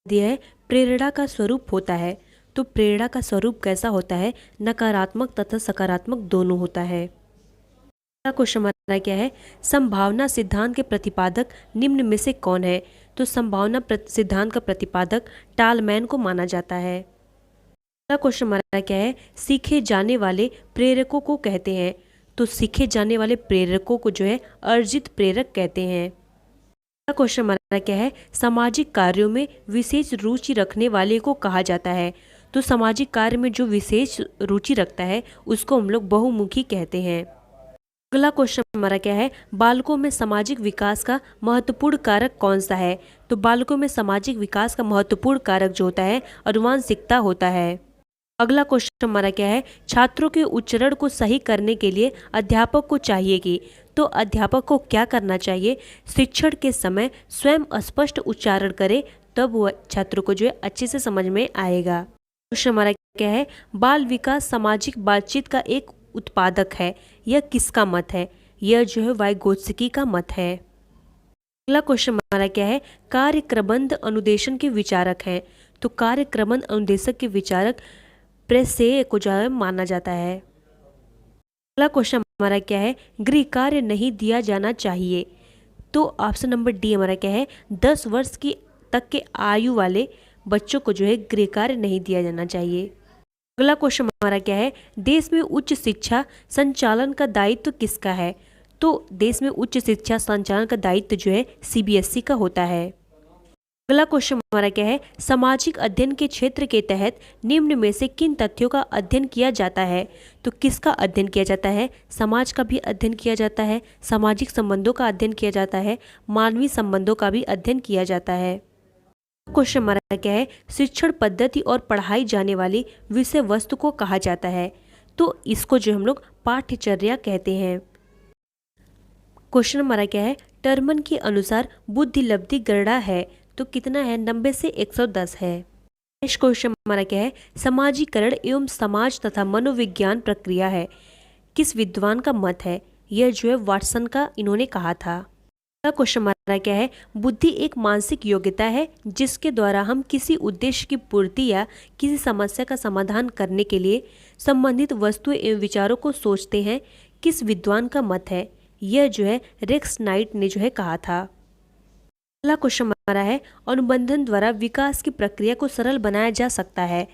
दिया है प्रेरणा का स्वरूप होता है। तो प्रेरणा का स्वरूप कैसा होता है? नकारात्मक तथा सकारात्मक दोनों होता है। अगला क्वेश्चन हमारा क्या है? संभावना सिद्धांत के प्रतिपादक निम्न में से कौन है? तो संभावना सिद्धांत का प्रतिपादक टालमैन को माना जाता है। अगला क्वेश्चन हमारा क्या है? सीखे जाने वाले प्रेरकों को कहते हैं। तो सीखे जाने वाले प्रेरकों को जो है अर्जित प्रेरक कहते हैं। अगला क्वेश्चन हमारा क्या है? सामाजिक कार्यों में विशेष रुचि रखने वाले को कहा जाता है। तो सामाजिक कार्य में जो विशेष रुचि रखता है उसको हम लोग बहुमुखी कहते हैं। अगला क्वेश्चन हमारा क्या है? बालकों में सामाजिक विकास का महत्वपूर्ण कारक कौन सा है? तो बालकों में सामाजिक विकास का महत्वपूर्ण कारक जो होता है आनुवंशिकता होता है। अगला क्वेश्चन हमारा क्या है? छात्रों के उच्चारण को सही करने के लिए अध्यापक को चाहिए कि। तो अध्यापक को क्या करना चाहिए? शिक्षण के समय स्वयं स्पष्ट उच्चारण करे, तब वह छात्रों को जो है अच्छे से समझ में आएगा। क्वेश्चन हमारा क्या है? बाल विकास सामाजिक बातचीत का एक उत्पादक है। यह किसका मत है? यह जो है वाइगोत्स्की का मत है। अगला क्वेश्चन हमारा क्या है? कार्यक्रमबद्ध अनुदेशन के विचारक हैं। तो कार्यक्रमबद्ध अनुदेशक के विचारक प्रेसेय को जो है माना जाता है। अगला क्वेश्चन हमारा क्या है? गृह कार्य नहीं दिया जाना चाहिए। तो ऑप्शन नंबर डी हमारा क्या है? 10 वर्ष की तक के आयु वाले बच्चों को जो है गृह कार्य नहीं दिया जाना चाहिए। अगला क्वेश्चन हमारा क्या है? देश में उच्च शिक्षा संचालन का दायित्व किसका है? तो देश में उच्च शिक्षा संचालन का दायित्व जो है सीबीएसई का होता है। अगला क्वेश्चन हमारा क्या है? सामाजिक अध्ययन के क्षेत्र के तहत निम्न में से किन तथ्यों का अध्ययन किया जाता है? तो किसका अध्ययन किया जाता है? समाज का भी अध्ययन किया जाता है, सामाजिक संबंधों का अध्ययन किया जाता है, मानवीय संबंधों का भी अध्ययन किया जाता है। क्वेश्चन हमारा क्या है? शिक्षण पद्धति और पढ़ाई जाने वाली विषय वस्तु को कहा जाता है। तो इसको जो हम लोग पाठ्यचर्या कहते हैं। क्वेश्चन हमारा क्या है? टर्मन के अनुसार बुद्धि लब्धि गणना है तो कितना है? 90 से 110 है। नेक्स्ट क्वेश्चन हमारा क्या है? समाजीकरण एवं समाज तथा मनोविज्ञान प्रक्रिया है, किस विद्वान का मत है? यह जो है वाटसन का इन्होंने कहा था। अगला क्वेश्चन हमारा क्या है? बुद्धि एक मानसिक योग्यता है जिसके द्वारा हम किसी उद्देश्य की पूर्ति या किसी समस्या का समाधान करने के लिए संबंधित वस्तुएं एवं विचारों को सोचते हैं, किस विद्वान का मत है? यह जो है रेक्स नाइट ने जो है कहा था। अगला क्वेश्चन हमारा है अनुबंधन द्वारा विकास की प्रक्रिया को सरल बनाया जा सकता है।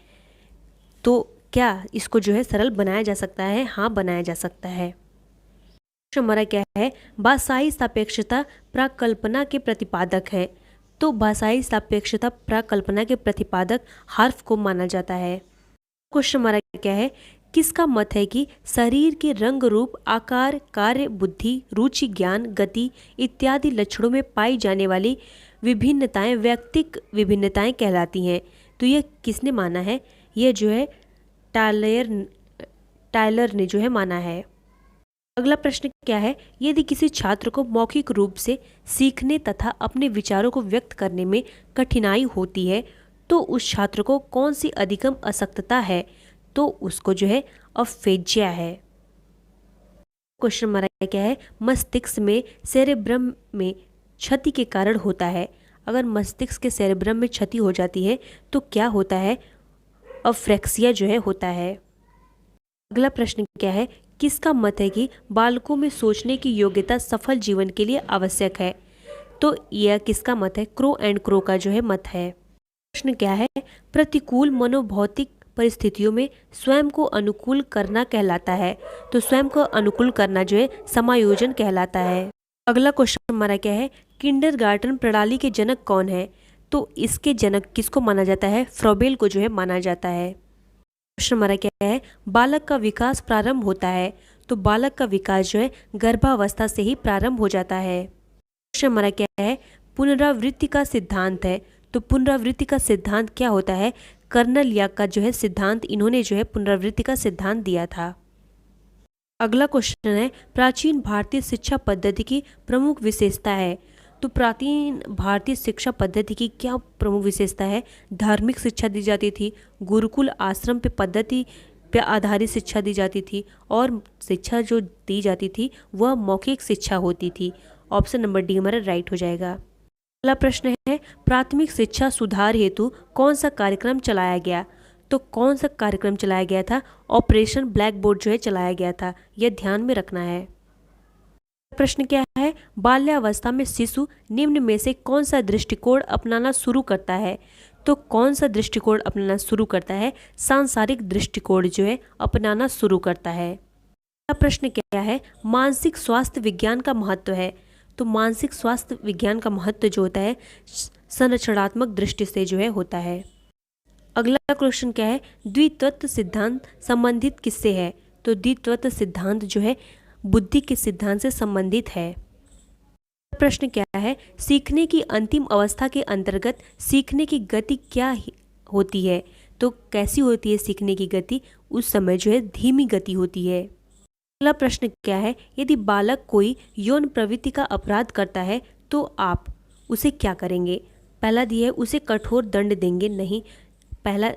तो क्या इसको जो है सरल बनाया जा सकता है? हाँ, बनाया जा सकता है। क्वेश्चन हमारा क्या है? भाषाई सापेक्षता प्राकल्पना के प्रतिपादक है। तो भाषाई सापेक्षता प्राकल्पना के प्रतिपादक हार्फ को माना जाता है। क्वेश्चन हमारा क्या है? किसका मत है कि शरीर के रंग रूप आकार कार्य बुद्धि रुचि ज्ञान गति इत्यादि लक्षणों में पाई जाने वाली विभिन्नताएं वैयक्तिक विभिन्नताएं कहलाती हैं? तो यह किसने माना है? यह जो है टायलर ने जो है माना है। अगला प्रश्न क्या है? यदि किसी छात्र को मौखिक रूप से सीखने तथा अपने विचारों को व्यक्त करने में कठिनाई होती है तो उस छात्र को कौन सी अधिगम अशक्तता है? तो उसको जो है अफेजिया है। क्वेश्चन हमारा क्या है? मस्तिष्क में सेरेब्रम में क्षति के कारण होता है। अगर मस्तिष्क के सेरेब्रम में क्षति हो जाती है तो क्या होता है? अफ्रेक्सिया जो है होता है। अगला प्रश्न क्या है? किसका मत है कि बालकों में सोचने की योग्यता सफल जीवन के लिए आवश्यक है? तो यह किसका मत है? क्रो एंड क्रो का जो है मत है। प्रश्न क्या है? प्रतिकूल मनोभौतिक परिस्थितियों में स्वयं को अनुकूल करना कहलाता है। तो स्वयं को अनुकूल करना जो है समायोजन कहलाता है। अगला क्वेश्चन हमारा क्या है? किंडरगार्टन प्रणाली के जनक कौन है? तो इसके जनक किसको माना जाता है? फ्रोबेल को जो है माना जाता है। क्वेश्चन हमारा क्या है? बालक का विकास प्रारंभ होता है। तो बालक का विकास जो है गर्भावस्था से ही प्रारंभ हो जाता है। क्वेश्चन हमारा क्या है? पुनरावृत्ति का सिद्धांत है। तो पुनरावृत्ति का सिद्धांत क्या होता है? कर्नल याक का जो है सिद्धांत इन्होंने जो है पुनरावृत्ति का सिद्धांत दिया था। अगला क्वेश्चन है प्राचीन भारतीय शिक्षा पद्धति की प्रमुख विशेषता है। तो प्राचीन भारतीय शिक्षा पद्धति की क्या प्रमुख विशेषता है? धार्मिक शिक्षा दी जाती थी, गुरुकुल आश्रम पे पद्धति पे आधारित शिक्षा दी जाती थी और शिक्षा जो दी जाती थी वह मौखिक शिक्षा होती थी। ऑप्शन नंबर डी हमारा राइट हो जाएगा। अगला प्रश्न है प्राथमिक शिक्षा सुधार हेतु कौन सा कार्यक्रम चलाया गया। तो कौन सा कार्यक्रम चलाया गया था, ऑपरेशन ब्लैक बोर्ड जो है चलाया गया था, यह ध्यान में रखना है। प्रश्न क्या है, बाल्यावस्था में शिशु निम्न में से कौन सा दृष्टिकोण अपनाना शुरू करता है। तो कौन सा दृष्टिकोण अपनाना शुरू करता है, सांसारिक दृष्टिकोण जो है अपनाना शुरू करता है। अगला प्रश्न क्या है, मानसिक स्वास्थ्य विज्ञान का महत्व है। तो मानसिक स्वास्थ्य विज्ञान का महत्व जो होता है संरचनात्मक दृष्टि से जो है होता है। अगला क्वेश्चन क्या है, द्वितत्व सिद्धांत संबंधित किससे है। तो द्वितत्व सिद्धांत जो है बुद्धि के सिद्धांत से संबंधित है। प्रश्न क्या है, सीखने की अंतिम अवस्था के अंतर्गत सीखने की गति क्या होती है। तो कैसी होती है सीखने की गति, उस समय जो है धीमी गति होती है। अगला प्रश्न क्या है, यदि बालक कोई यौन प्रवृत्ति का अपराध करता है तो आप उसे क्या करेंगे। पहला दिया है उसे कठोर दंड देंगे, नहीं।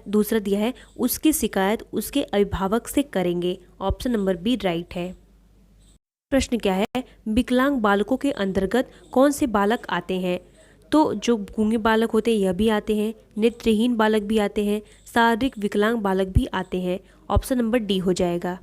दूसरा दिया है उसकी शिकायत उसके अभिभावक से करेंगे, ऑप्शन नंबर बी राइट है। प्रश्न क्या है, विकलांग बालकों के अंतर्गत कौन से बालक आते हैं। तो जो गूंगे बालक होते हैं यह भी आते हैं, नेत्रहीन बालक भी आते हैं, शारीरिक विकलांग बालक भी आते हैं, ऑप्शन नंबर डी हो जाएगा।